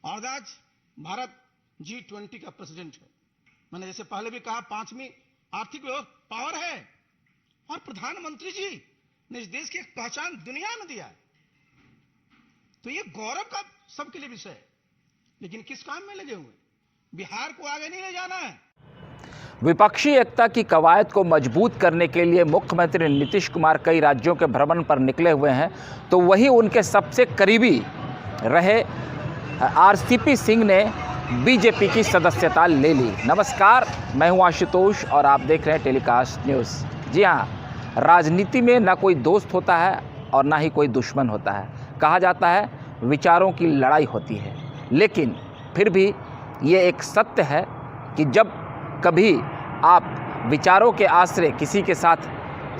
और आज भारत G20 का प्रेसिडेंट है। मैंने जैसे पहले भी कहा, 5वीं आर्थिक पावर है और प्रधानमंत्री जी ने इस देश की एक पहचान दुनिया में दिया है। तो ये गौरव का सबके लिए विषय है, लेकिन किस काम में लगे हुए? बिहार को आगे नहीं ले जाना है। विपक्षी एकता की कवायद को मजबूत करने के लिए मुख्यमंत्री नीतीश कुमार कई राज्यों के भ्रमण पर निकले हुए हैं, तो वही उनके सबसे करीबी रहे आरसीपी सिंह ने बीजेपी की सदस्यता ले ली। नमस्कार, मैं हूं आशुतोष और आप देख रहे हैं टेलीकास्ट न्यूज़। जी हां, राजनीति में ना कोई दोस्त होता है और ना ही कोई दुश्मन होता है। कहा जाता है विचारों की लड़ाई होती है, लेकिन फिर भी ये एक सत्य है कि जब कभी आप विचारों के आश्रय किसी के साथ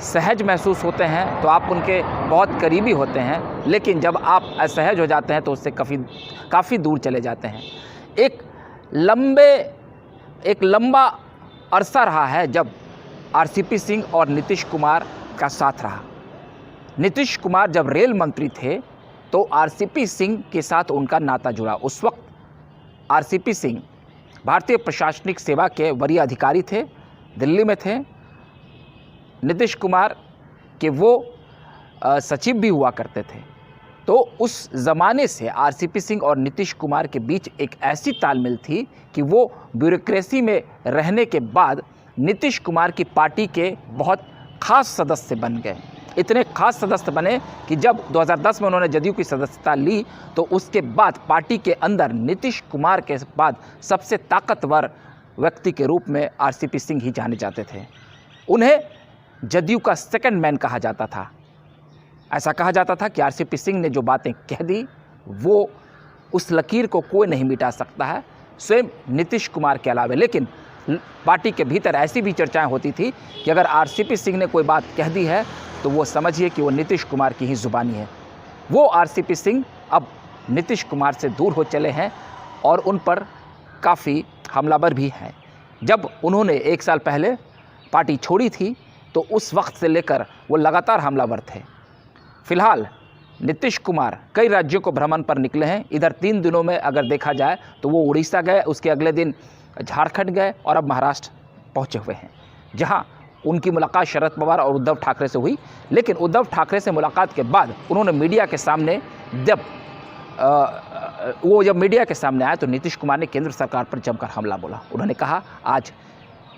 सहज महसूस होते हैं तो आप उनके बहुत करीबी होते हैं, लेकिन जब आप असहज हो जाते हैं तो उससे काफ़ी दूर चले जाते हैं। एक लंबा अरसा रहा है जब आरसीपी सिंह और नीतीश कुमार का साथ रहा। नीतीश कुमार जब रेल मंत्री थे तो आरसीपी सिंह के साथ उनका नाता जुड़ा। उस वक्त आरसीपी सिंह भारतीय प्रशासनिक सेवा के वरीय अधिकारी थे, दिल्ली में थे। नीतीश कुमार के वो सचिव भी हुआ करते थे। तो उस ज़माने से आरसीपी सिंह और नीतीश कुमार के बीच एक ऐसी तालमेल थी कि वो ब्यूरोक्रेसी में रहने के बाद नीतीश कुमार की पार्टी के बहुत खास सदस्य बन गए। इतने खास सदस्य बने कि जब 2010 में उन्होंने जदयू की सदस्यता ली तो उसके बाद पार्टी के अंदर नीतीश कुमार के बाद सबसे ताकतवर व्यक्ति के रूप में आरसीपी सिंह ही जाने जाते थे। उन्हें जदयू का सेकंड मैन कहा जाता था। ऐसा कहा जाता था कि आरसीपी सिंह ने जो बातें कह दी वो उस लकीर को कोई नहीं मिटा सकता है, स्वयं नीतीश कुमार के अलावा। लेकिन पार्टी के भीतर ऐसी भी चर्चाएं होती थी कि अगर आरसीपी सिंह ने कोई बात कह दी है तो वो समझिए कि वो नीतीश कुमार की ही जुबानी है। वो आरसीपी सिंह अब नीतीश कुमार से दूर हो चले हैं और उन पर काफ़ी हमलावर भी हैं। जब उन्होंने 1 साल पहले पार्टी छोड़ी थी तो उस वक्त से लेकर वो लगातार हमलावर थे। फिलहाल नीतीश कुमार कई राज्यों को भ्रमण पर निकले हैं। इधर 3 दिनों में अगर देखा जाए तो वो उड़ीसा गए, उसके अगले दिन झारखंड गए और अब महाराष्ट्र पहुंचे हुए हैं, जहां उनकी मुलाकात शरद पवार और उद्धव ठाकरे से हुई। लेकिन उद्धव ठाकरे से मुलाकात के बाद उन्होंने मीडिया के सामने जब मीडिया के सामने आए तो नीतीश कुमार ने केंद्र सरकार पर जमकर हमला बोला। उन्होंने कहा आज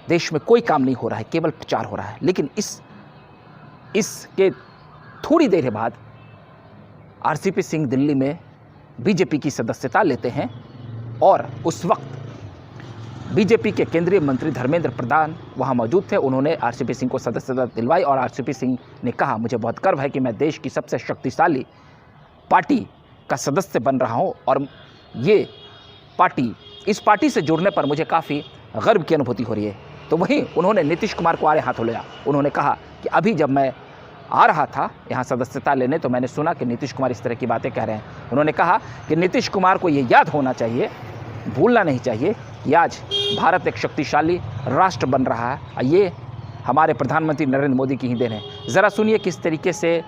देश में कोई काम नहीं हो रहा है, केवल प्रचार हो रहा है। लेकिन इसके थोड़ी देर बाद आरसीपी सिंह दिल्ली में बीजेपी की सदस्यता लेते हैं और उस वक्त बीजेपी के केंद्रीय मंत्री धर्मेंद्र प्रधान वहां मौजूद थे। उन्होंने आरसीपी सिंह को सदस्यता दिलवाई और आरसीपी सिंह ने कहा, मुझे बहुत गर्व है कि मैं देश की सबसे शक्तिशाली पार्टी का सदस्य बन रहा हूं और इस पार्टी से जुड़ने पर मुझे काफ़ी गर्व की अनुभूति हो रही है। तो वहीं उन्होंने नीतीश कुमार को आड़े हाथों लिया। उन्होंने कहा कि अभी जब मैं आ रहा था यहाँ सदस्यता लेने तो मैंने सुना कि नीतीश कुमार इस तरह की बातें कह रहे हैं। उन्होंने कहा कि नीतीश कुमार को ये याद होना चाहिए, भूलना नहीं चाहिए कि आज भारत एक शक्तिशाली राष्ट्र बन रहा है और ये हमारे प्रधानमंत्री नरेंद्र मोदी की ही देन है। ज़रा सुनिए किस तरीके से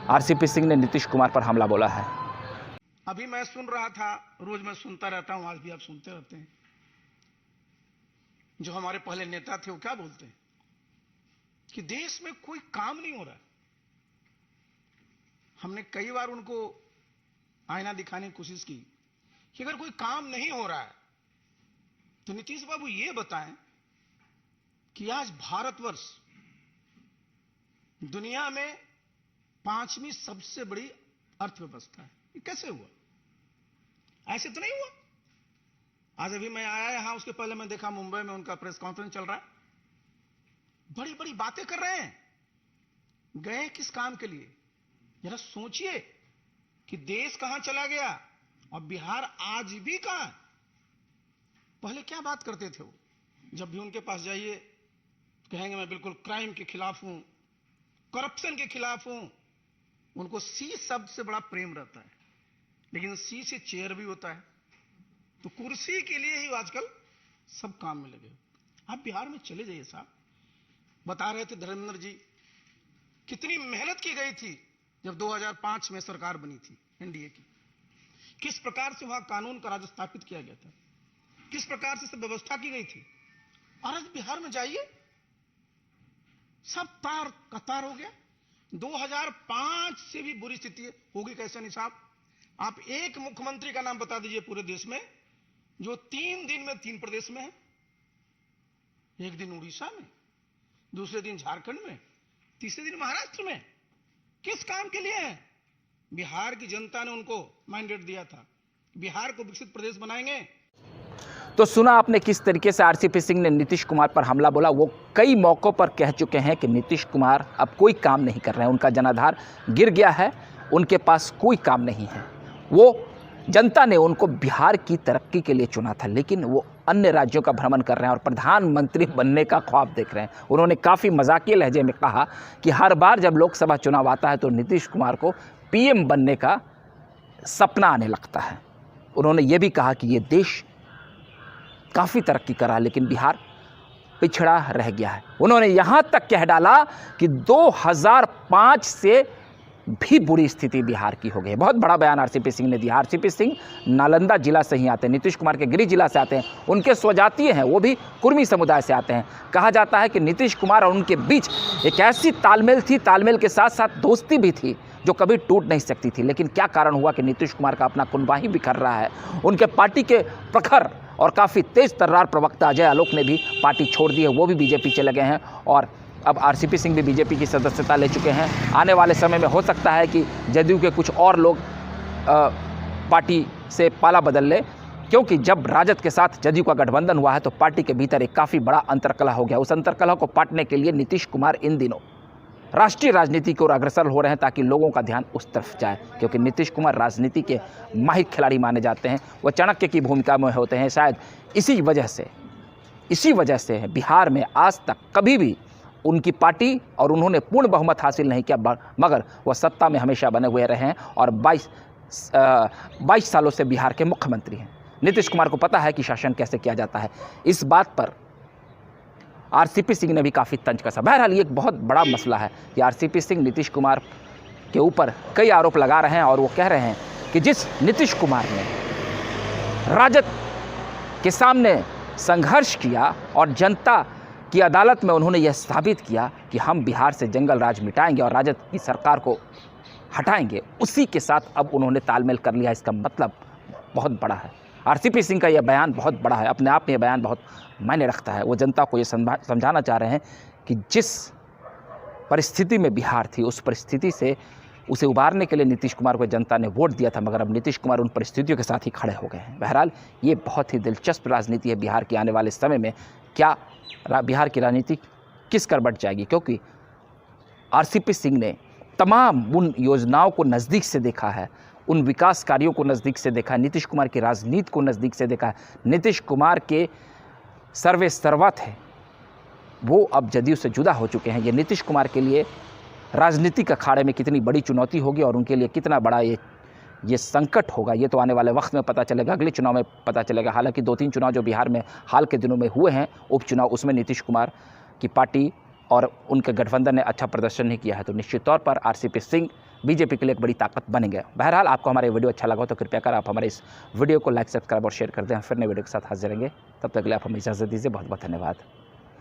आरसीपी सिंह ने नीतीश कुमार पर हमला बोला है। अभी मैं सुन रहा था, रोज मैं सुनता रहता हूं, आज भी आप सुनते रहते हैं, जो हमारे पहले नेता थे वो क्या बोलते हैं कि देश में कोई काम नहीं हो रहा। हमने कई बार उनको आईना दिखाने की कोशिश की कि अगर कोई काम नहीं हो रहा है तो नीतीश बाबू ये बताएं कि आज भारतवर्ष दुनिया में 5वीं सबसे बड़ी अर्थव्यवस्था है। ये कैसे हुआ? ऐसे तो नहीं हुआ। आज अभी मैं आया यहां, उसके पहले मैं देखा मुंबई में उनका प्रेस कॉन्फ्रेंस चल रहा है, बड़ी बड़ी बातें कर रहे हैं। गए किस काम के लिए? जरा सोचिए कि देश कहां चला गया और बिहार आज भी कहां है। पहले क्या बात करते थे वो? जब भी उनके पास जाइए कहेंगे मैं बिल्कुल क्राइम के खिलाफ हूं, करप्शन के खिलाफ हूं। उनको सी शब्द से बड़ा प्रेम रहता है, लेकिन सी से चेयर भी होता है। तो कुर्सी के लिए ही आजकल सब काम में लगे। आप बिहार में चले जाइए साहब, बता रहे थे धर्मेंद्र जी कितनी मेहनत की गई थी जब 2005 में सरकार बनी थी एनडीए की, किस प्रकार से वहां कानून का राज स्थापित किया गया था, किस प्रकार से सब व्यवस्था की गई थी। और आज बिहार में जाइए, सब तार कतार हो गया। 2005 से भी बुरी स्थिति होगी कैसे नहीं साहब? आप एक मुख्यमंत्री का नाम बता दीजिए पूरे देश में जो 3 दिन में 3 प्रदेश में है। एक दिन उड़ीसा में, दूसरे दिन झारखंड में, तीसरे दिन महाराष्ट्र में। किस काम के लिए है? बिहार की जनता ने उनको मैंडेट दिया था, बिहार को विकसित प्रदेश बनाएंगे। तो सुना आपने किस तरीके से आरसीपी सिंह ने नीतीश कुमार पर हमला बोला। वो कई मौक़ों पर कह चुके हैं कि नीतीश कुमार अब कोई काम नहीं कर रहे हैं, उनका जनाधार गिर गया है, उनके पास कोई काम नहीं है। वो जनता ने उनको बिहार की तरक्की के लिए चुना था, लेकिन वो अन्य राज्यों का भ्रमण कर रहे हैं और प्रधानमंत्री बनने का ख्वाब देख रहे हैं। उन्होंने काफ़ी मजाकिया लहजे में कहा कि हर बार जब लोकसभा चुनाव आता है तो नीतीश कुमार को पीएम बनने का सपना आने लगता है। उन्होंने ये भी कहा कि ये देश काफ़ी तरक्की करा लेकिन बिहार पिछड़ा रह गया है। उन्होंने यहाँ तक कह डाला कि 2005 से भी बुरी स्थिति बिहार की हो गई। बहुत बड़ा बयान आरसीपी सिंह ने दिया। आरसीपी सिंह नालंदा जिला से ही आते हैं, नीतीश कुमार के गृह जिला से आते हैं, उनके स्वजातीय हैं, वो भी कुर्मी समुदाय से आते हैं। कहा जाता है कि नीतीश कुमार और उनके बीच एक ऐसी तालमेल थी, तालमेल के साथ साथ दोस्ती भी थी जो कभी टूट नहीं सकती थी। लेकिन क्या कारण हुआ कि नीतीश कुमार का अपना कुनबा ही बिखर रहा है। उनके पार्टी के प्रखर और काफ़ी तेज तर्रार प्रवक्ता अजय आलोक ने भी पार्टी छोड़ दी है, वो भी बीजेपी चले गए हैं और अब आरसीपी सिंह भी बीजेपी की सदस्यता ले चुके हैं। आने वाले समय में हो सकता है कि जदयू के कुछ और लोग पार्टी से पाला बदल ले, क्योंकि जब राजद के साथ जदयू का गठबंधन हुआ है तो पार्टी के भीतर एक काफ़ी बड़ा अंतर्कलह हो गया। उस अंतर्कलह को पाटने के लिए नीतीश कुमार इन दिनों राष्ट्रीय राजनीति की ओर अग्रसर हो रहे हैं ताकि लोगों का ध्यान उस तरफ जाए, क्योंकि नीतीश कुमार राजनीति के माहिर खिलाड़ी माने जाते हैं। वो चाणक्य की भूमिका में होते हैं। शायद इसी वजह से बिहार में आज तक कभी भी उनकी पार्टी और उन्होंने पूर्ण बहुमत हासिल नहीं किया, मगर वह सत्ता में हमेशा बने हुए रहे हैं और 22 सालों से बिहार के मुख्यमंत्री हैं। नीतीश कुमार को पता है कि शासन कैसे किया जाता है। इस बात पर आरसीपी सिंह ने भी काफ़ी तंज कसा। बहरहाल ये एक बहुत बड़ा मसला है कि आरसीपी सिंह नीतीश कुमार के ऊपर कई आरोप लगा रहे हैं और वो कह रहे हैं कि जिस नीतीश कुमार ने राजद के सामने संघर्ष किया और जनता की अदालत में उन्होंने यह साबित किया कि हम बिहार से जंगल राज मिटाएंगे और राजद की सरकार को हटाएंगे, उसी के साथ अब उन्होंने तालमेल कर लिया। इसका मतलब बहुत बड़ा है। आरसीपी सिंह का यह बयान बहुत बड़ा है, अपने आप में यह बयान बहुत मायने रखता है। वो जनता को ये समझाना चाह रहे हैं कि जिस परिस्थिति में बिहार थी उस परिस्थिति से उसे उबारने के लिए नीतीश कुमार को जनता ने वोट दिया था, मगर अब नीतीश कुमार उन परिस्थितियों के साथ ही खड़े हो गए हैं। बहरहाल ये बहुत ही दिलचस्प राजनीति है बिहार की। आने वाले समय में क्या बिहार की राजनीति किस कर बढ़ जाएगी, क्योंकि आरसीपी सिंह ने तमाम उन योजनाओं को नज़दीक से देखा है, उन विकास कार्यों को नज़दीक से देखा है, नीतीश कुमार की राजनीति को नज़दीक से देखा है। नीतीश कुमार के सर्वे सर्वा थे, वो अब जदयू से जुदा हो चुके हैं। ये नीतीश कुमार के लिए राजनीतिक अखाड़े में कितनी बड़ी चुनौती होगी और उनके लिए कितना बड़ा ये संकट होगा, ये तो आने वाले वक्त में पता चलेगा, अगले चुनाव में पता चलेगा। हालांकि 2-3 चुनाव जो बिहार में हाल के दिनों में हुए हैं, उपचुनाव, उसमें नीतीश कुमार की पार्टी और उनके गठबंधन ने अच्छा प्रदर्शन नहीं किया है, तो निश्चित तौर पर आरसीपी सिंह बीजेपी के लिए एक बड़ी ताकत बनेंगे। बहरहाल आपको हमारा वीडियो अच्छा लगा तो कृपया कर आप हमारे इस वीडियो को लाइक, सब्सक्राइब और शेयर कर दें। फिर नए वीडियो के साथ हाजिर रहेंगे, तब तक के लिए आप हमें इजाज़त दीजिए। बहुत बहुत धन्यवाद।